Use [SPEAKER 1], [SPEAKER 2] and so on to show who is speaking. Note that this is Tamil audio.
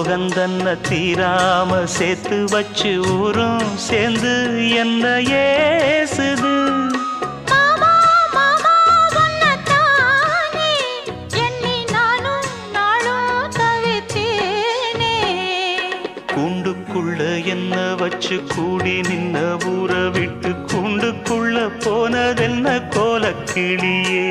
[SPEAKER 1] சோகந்தன்ன தீராம சேர்த்து வச்சு ஊரும் சேர்ந்து என்ன ஏசுது. கூண்டுக்குள்ள என்ன வச்சு கூடி நின்ன ஊற விட்டு கூண்டுக்குள்ள போனதென்ன கோலக்கிளியே.